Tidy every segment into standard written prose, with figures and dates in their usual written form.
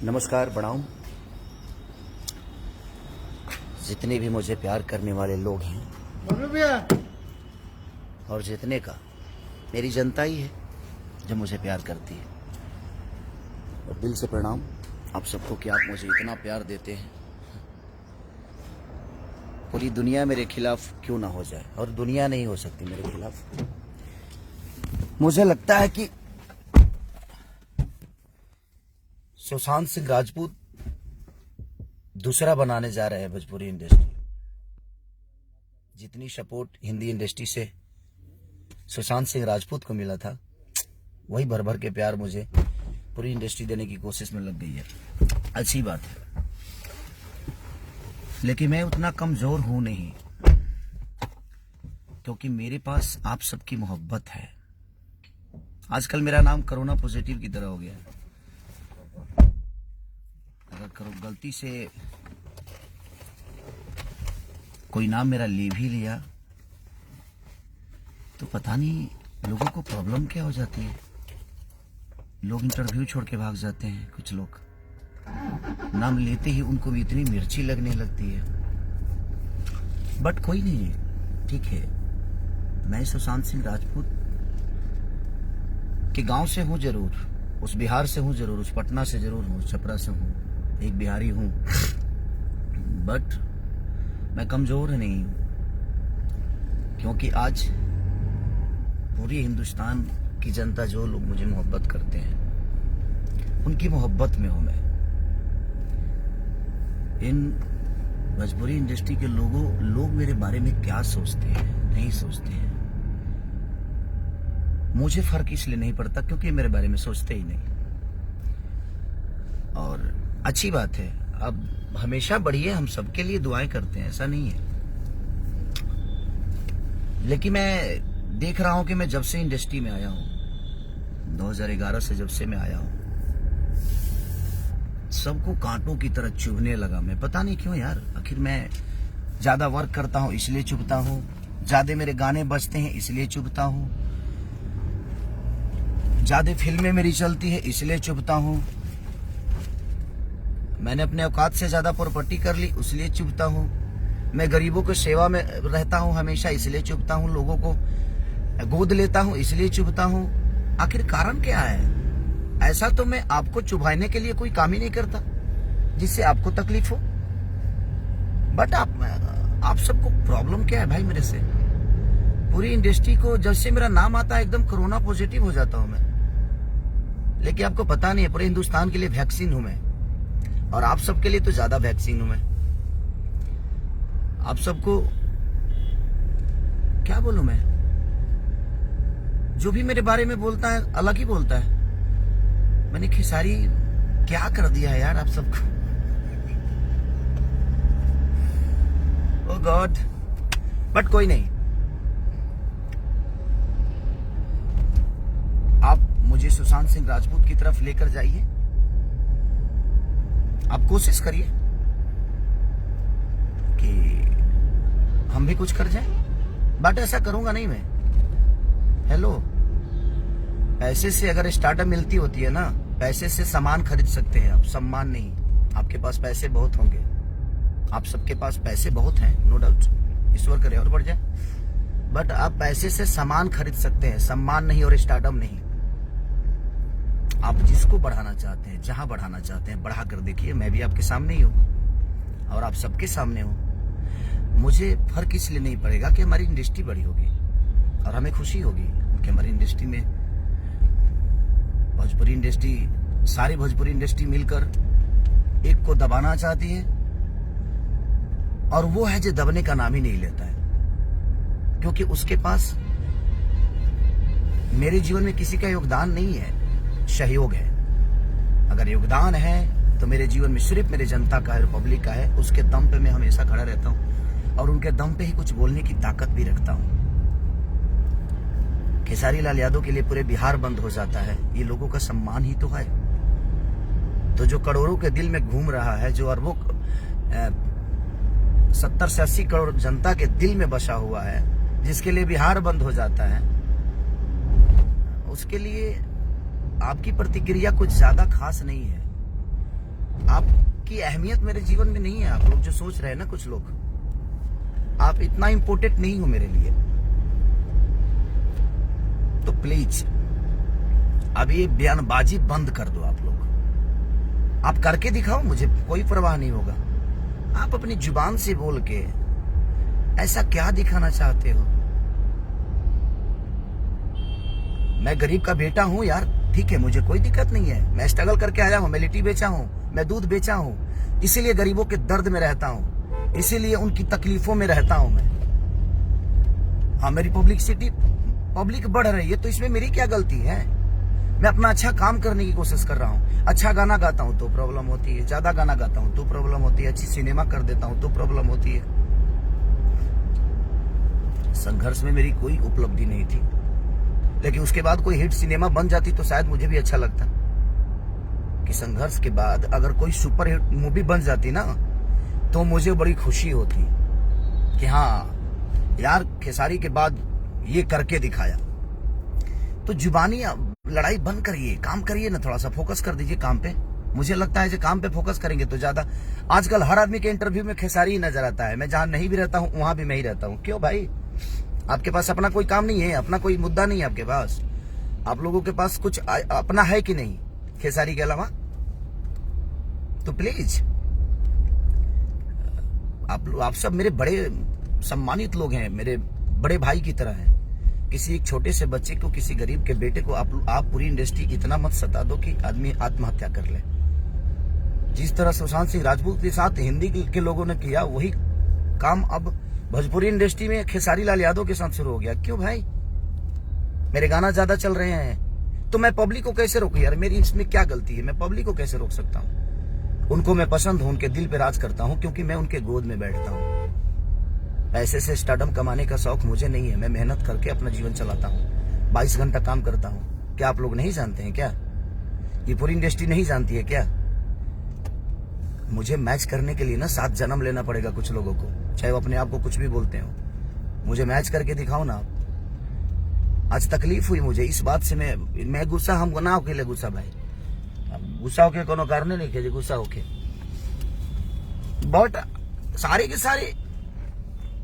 नमस्कार, प्रणाम। जितने भी मुझे प्यार करने वाले लोग हैं और जितने का मेरी जनता ही है जो मुझे प्यार करती है, और दिल से प्रणाम आप सबको कि आप मुझे इतना प्यार देते हैं। पूरी दुनिया मेरे खिलाफ क्यों ना हो जाए, और दुनिया नहीं हो सकती मेरे खिलाफ। मुझे लगता है कि सुशांत सिंह राजपूत दूसरा बनाने जा रहे हैं भोजपुरी इंडस्ट्री। जितनी सपोर्ट हिंदी इंडस्ट्री से सुशांत सिंह राजपूत को मिला था, वही भर भर के प्यार मुझे पूरी इंडस्ट्री देने की कोशिश में लग गई है। अच्छी बात है, लेकिन मैं उतना कमजोर हूं नहीं, क्योंकि मेरे पास आप सबकी मोहब्बत है। आजकल मेरा नाम कोरोना पॉजिटिव की तरह हो गया है। अगर गलती से कोई नाम मेरा ले भी लिया तो पता नहीं लोगों को प्रॉब्लम क्या हो जाती है। लोग इंटरव्यू छोड़ के भाग जाते हैं। कुछ लोग नाम लेते ही उनको भी इतनी मिर्ची लगने लगती है। बट कोई नहीं, ठीक है। मैं सुशांत सिंह राजपूत के गांव से हूं जरूर, उस बिहार से हूं जरूर, उस पटना से जरूर हूं, छपरा से हूं, एक बिहारी हूं, बट मैं कमजोर नहीं हूं, क्योंकि आज पूरी हिंदुस्तान की जनता, जो लोग मुझे मोहब्बत करते हैं, उनकी मोहब्बत में हूं मैं। इन भोजपुरी इंडस्ट्री के लोग मेरे बारे में क्या सोचते हैं, नहीं सोचते हैं, मुझे फर्क इसलिए नहीं पड़ता क्योंकि मेरे बारे में सोचते ही नहीं। और अच्छी बात है, अब हमेशा बढ़िए, हम सबके लिए दुआएं करते हैं, ऐसा नहीं है। लेकिन मैं देख रहा हूं कि मैं जब से इंडस्ट्री में आया हूं, 2011 से जब से मैं आया हूं, सबको कांटों की तरह चुभने लगा। मैं पता नहीं क्यों यार। आखिर मैं ज्यादा वर्क करता हूं इसलिए चुभता हूं, ज्यादा मेरे गाने बजते हैं इसलिए चुभता हूं, ज्यादा फिल्में मेरी चलती है इसलिए चुभता हूं, मैंने अपने औकात से ज्यादा प्रॉपर्टी कर ली इसलिए चुभता हूं, मैं गरीबों की सेवा में रहता हूं हमेशा इसलिए चुभता हूं, लोगों को गोद लेता हूं इसलिए चुभता हूं। आखिर कारण क्या है? ऐसा तो मैं आपको चुभाने के लिए कोई काम ही नहीं करता जिससे आपको तकलीफ हो। बट आप सबको प्रॉब्लम क्या है भाई मेरे से? पूरी इंडस्ट्री को जब से मेरा नाम आता है एकदम कोरोना पॉजिटिव हो जाता हूं मैं। लेकिन आपको पता नहीं है, पूरे हिंदुस्तान के लिए वैक्सीन हूं मैं, और आप सबके लिए तो ज्यादा वैक्सीन हूं मैं। आप सबको क्या बोलूं मैं? जो भी मेरे बारे में बोलता है अलग ही बोलता है। मैंने खेसारी क्या कर दिया है यार आप सबको। ओ गॉड। बट कोई नहीं, आप मुझे सुशांत सिंह राजपूत की तरफ लेकर जाइए। आप कोशिश करिए कि हम भी कुछ कर जाएं। बट ऐसा करूंगा नहीं मैं। हेलो, पैसे से अगर स्टार्टअप मिलती होती है ना, पैसे से सामान खरीद सकते हैं आप, सम्मान नहीं। आपके पास पैसे बहुत होंगे, आप सबके पास पैसे बहुत हैं, नो डाउट, ईश्वर करे और बढ़ जाए। बट आप पैसे से सामान खरीद सकते हैं, सम्मान नहीं और स्टार्टअप नहीं। आप जिसको बढ़ाना चाहते हैं, जहां बढ़ाना चाहते हैं, बढ़ा कर देखिए। मैं भी आपके सामने ही हूं और आप सबके सामने हूं। मुझे फर्क इसलिए नहीं पड़ेगा कि हमारी इंडस्ट्री बड़ी होगी और हमें खुशी होगी कि हमारी इंडस्ट्री में भोजपुरी इंडस्ट्री, सारी भोजपुरी इंडस्ट्री मिलकर एक को दबाना चाहती है, और वो है जो दबने का नाम ही नहीं लेता है, क्योंकि उसके पास मेरे जीवन में किसी का योगदान नहीं है, सहयोग है। अगर योगदान है तो मेरे जीवन में सिर्फ मेरे जनता का है, पब्लिक का है। उसके दम पे मैं हमेशा खड़ा रहता हूं और उनके दम पे ही कुछ बोलने की ताकत भी रखता हूं। खेसारी लाल यादव के लिए पूरे बिहार बंद हो जाता है, ये लोगों का सम्मान ही तो है। तो जो करोड़ों के दिल में घूम रहा है, जो अरबों 70 से 80 करोड़ जनता के दिल में बसा हुआ है, जिसके लिए बिहार बंद हो जाता है, उसके लिए आपकी प्रतिक्रिया कुछ ज्यादा खास नहीं है। आपकी अहमियत मेरे जीवन में नहीं है। आप लोग जो सोच रहे हैं ना, कुछ लोग, आप इतना इम्पोर्टेंट नहीं हो मेरे लिए। तो प्लीज अब ये बयानबाजी बंद कर दो। आप लोग आप करके दिखाओ, मुझे कोई परवाह नहीं होगा। आप अपनी जुबान से बोल के ऐसा क्या दिखाना चाहते हो? मैं गरीब का बेटा हूं यार, ठीक है, मुझे कोई दिक्कत नहीं है। मैं स्ट्रगल करके आया हूं, मैं लिट्टी बेचा हूं, मैं दूध बेचा हूं, इसीलिए गरीबों के दर्द में रहता हूं, इसीलिए उनकी तकलीफों में रहता हूं मैं। हाँ, मेरी पब्लिक बढ़ रही है तो इसमें मेरी क्या गलती है? मैं अपना अच्छा काम करने की कोशिश कर रहा हूँ। अच्छा गाना गाता हूँ तो प्रॉब्लम होती है, ज्यादा गाना गाता हूँ तो प्रॉब्लम होती है, अच्छी सिनेमा कर देता हूँ तो प्रॉब्लम होती है। संघर्ष में मेरी कोई उपलब्धि नहीं थी, लेकिन उसके बाद कोई हिट सिनेमा बन जाती तो शायद मुझे भी अच्छा लगता। कि संघर्ष के बाद अगर कोई सुपर हिट मूवी बन जाती ना, तो मुझे बड़ी खुशी होती कि हाँ यार, खेसारी के बाद ये करके दिखाया। तो जुबानी लड़ाई बंद करिए, काम करिए ना, थोड़ा सा फोकस कर दीजिए काम पे। मुझे लगता है कि काम पे फोकस करेंगे तो ज्यादा। आजकल हर आदमी के इंटरव्यू में खेसारी ही नजर आता है। मैं जहां नहीं भी रहता हूं वहां भी मैं ही रहता हूं। क्यों भाई? आपके पास अपना कोई काम नहीं है, अपना कोई मुद्दा नहीं है आपके पास? आप लोगों के पास कुछ अपना है कि नहीं खेसारी के अलावा? तो प्लीज आप सब मेरे बड़े सम्मानित लोग हैं, मेरे बड़े भाई की तरह हैं। किसी एक छोटे से बच्चे को, किसी गरीब के बेटे को आप पूरी इंडस्ट्री इतना मत सता दो कि आदमी आत्महत्या कर ले। जिस तरह सुशांत सिंह राजपूत के साथ हिंदी के लोगों ने किया, वही काम अब भोजपुरी इंडस्ट्री में खेसारी लाल यादव के साथ शुरू हो गया। क्यों भाई? मेरे गाना ज्यादा चल रहे हैं तो मैं पब्लिक को कैसे रोकूं यार? मेरी इसमें क्या गलती है? मैं पब्लिक को कैसे रोक सकता हूं? उनको मैं पसंद हूं, उनके दिल पे राज करता हूं, क्योंकि मैं उनके गोद में बैठता हूं। पैसे से स्टारडम कमाने का शौक मुझे नहीं है। मैं मेहनत करके अपना जीवन चलाता हूं, 22 घंटा काम करता हूं। क्या आप लोग नहीं जानते हैं क्या? ये पूरी इंडस्ट्री नहीं जानती है क्या? मुझे मैच करने के लिए ना 7 जन्म लेना पड़ेगा कुछ लोगों को, चाहे वो अपने आप को कुछ भी बोलते हो। मुझे मैच करके दिखाओ ना आप। आज तकलीफ हुई मुझे इस बात से। मैं गुस्सा, हम ना होके गुस्सा भाई, गुस्सा होके कोनो कारण नहीं के गुस्सा होके। बट सारे के सारे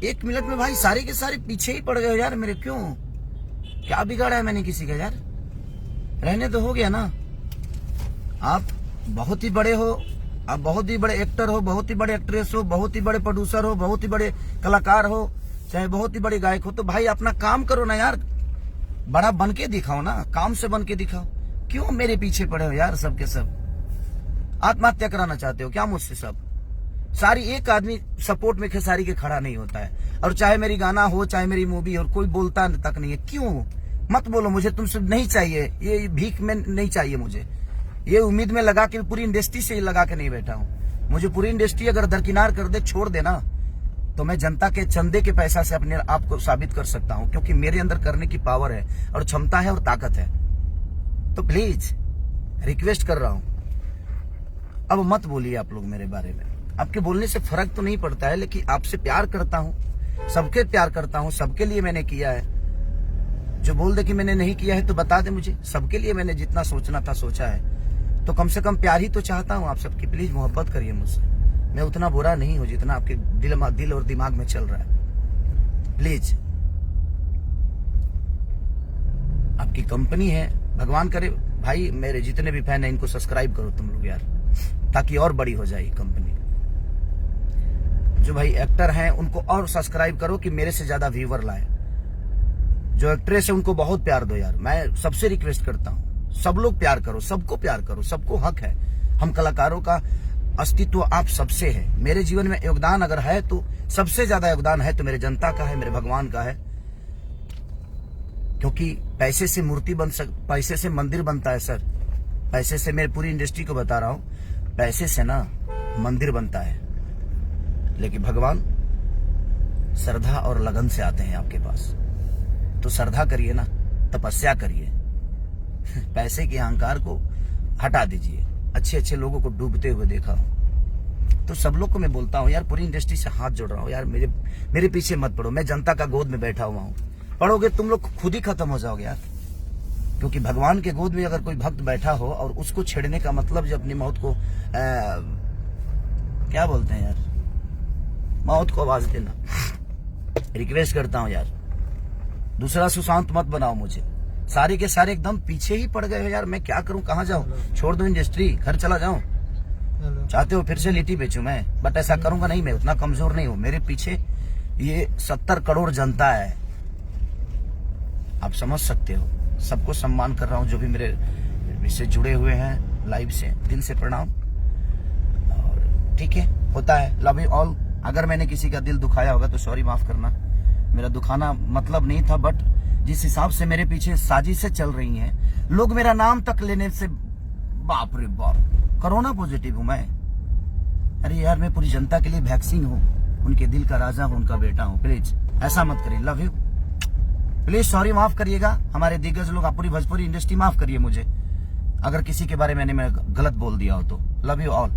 1 मिनट में भाई सारे के सारे पीछे ही पड़ गए यार मेरे। क्यों? क्या बिगाड़ा है मैंने किसी का यार? रहने तो हो गया ना। आप बहुत ही बड़े हो, आप बहुत ही बड़े एक्टर हो, बहुत ही बड़े एक्ट्रेस हो, बहुत ही बड़े प्रोड्यूसर हो, बहुत ही बड़े कलाकार हो, चाहे बहुत ही बड़े गायक हो, तो भाई अपना काम करो ना यार। बड़ा बन के दिखाओ ना, काम से बन के दिखाओ। क्यों मेरे पीछे पड़े हो यार सब के सब? आत्महत्या कराना चाहते हो क्या मुझसे सब? सारी एक आदमी सपोर्ट में खेसारी के खड़ा नहीं होता है। और चाहे मेरी गाना हो, चाहे मेरी मूवी हो, कोई बोलता तक नहीं है। क्यों? मत बोलो, मुझे तुमसे नहीं चाहिए, ये भीख में नहीं चाहिए मुझे। ये उम्मीद में लगा के पूरी इंडस्ट्री से लगा के नहीं बैठा हूं। मुझे पूरी इंडस्ट्री अगर दरकिनार कर दे, छोड़ देना, तो मैं जनता के चंदे के पैसा से अपने आप को साबित कर सकता हूं, क्योंकि मेरे अंदर करने की पावर है और क्षमता है और ताकत है। तो प्लीज रिक्वेस्ट कर रहा हूं, अब मत बोलिए आप लोग मेरे बारे में। आपके बोलने से फर्क तो नहीं पड़ता है, लेकिन आपसे प्यार करता हूं, सबके प्यार करता हूं, सबके लिए मैंने किया है। जो बोल दे कि मैंने नहीं किया है तो बता दे मुझे। सबके लिए मैंने जितना सोचना था सोचा है, तो कम से कम प्यार ही तो चाहता हूं आप सबकी। प्लीज मोहब्बत करिए मुझसे। मैं उतना बुरा नहीं हूं जितना आपके दिल और दिमाग में चल रहा है। प्लीज, आपकी कंपनी है, भगवान करे भाई मेरे जितने भी फैन हैं इनको सब्सक्राइब करो तुम लोग यार, ताकि और बड़ी हो जाए कंपनी। जो भाई एक्टर हैं उनको और सब्सक्राइब करो कि मेरे से ज्यादा व्यूवर लाए। जो एक्ट्रेस है उनको बहुत प्यार दो यार, मैं सबसे रिक्वेस्ट करता हूं। सब लोग प्यार करो, सबको प्यार करो, सबको हक है। हम कलाकारों का अस्तित्व आप सबसे है। मेरे जीवन में योगदान अगर है तो सबसे ज्यादा योगदान है तो मेरे जनता का है, मेरे भगवान का है। क्योंकि पैसे से मूर्ति पैसे से मंदिर बनता है सर। पैसे से, मैं पूरी इंडस्ट्री को बता रहा हूं, पैसे से ना मंदिर बनता है, लेकिन भगवान श्रद्धा और लगन से आते हैं आपके पास। तो श्रद्धा करिए ना, तपस्या करिए, पैसे के अहंकार को हटा दीजिए। अच्छे अच्छे लोगों को डूबते हुए देखा हूं। तो सब लोग को मैं बोलता हूं यार, पूरी इंडस्ट्री से हाथ जोड़ रहा हूं यार, मेरे पीछे मत पड़ो। मैं जनता का गोद में बैठा हुआ हूं। पढ़ोगे तुम लोग खुद ही खत्म हो जाओगे यार। क्योंकि भगवान के गोद में अगर कोई भक्त बैठा हो और उसको छेड़ने का मतलब जो अपनी मौत को क्या बोलते हैं यार, मौत को आवाज देना। रिक्वेस्ट करता हूँ यार, दूसरा सुशांत मत बनाओ मुझे। सारे के सारे एकदम पीछे ही पड़ गए हो यार, मैं क्या करूं, कहाँ जाऊं? छोड़ दूं इंडस्ट्री, घर चला जाऊं? चाहते हो फिर से लिट्टी बेचूं मैं? बट ऐसा करूंगा नहीं, मैं उतना कमजोर नहीं हूं। मेरे पीछे ये 70 करोड़ जनता है, आप समझ सकते हो। सबको सम्मान कर रहा हूं जो भी मेरे इससे जुड़े हुए हैं लाइव से, दिल से प्रणाम। और ठीक है, होता है, लव यू ऑल। अगर मैंने किसी का दिल दुखाया होगा तो सॉरी, माफ करना, मेरा दुखाना मतलब नहीं था। बट जिस हिसाब से मेरे पीछे साजिशें चल रही हैं, लोग मेरा नाम तक लेने से, बाप रे बाप, कोरोना पॉजिटिव हूं मैं। अरे यार, मैं पूरी जनता के लिए वैक्सीन हूं, उनके दिल का राजा हूं, उनका बेटा हूं। प्लीज ऐसा मत करिए, लव यू, प्लीज सॉरी, माफ करिएगा हमारे दिग्गज लोग, आप पूरी भोजपुरी इंडस्ट्री माफ करिए मुझे अगर किसी के बारे में मैंने गलत बोल दिया हो तो। Love you all.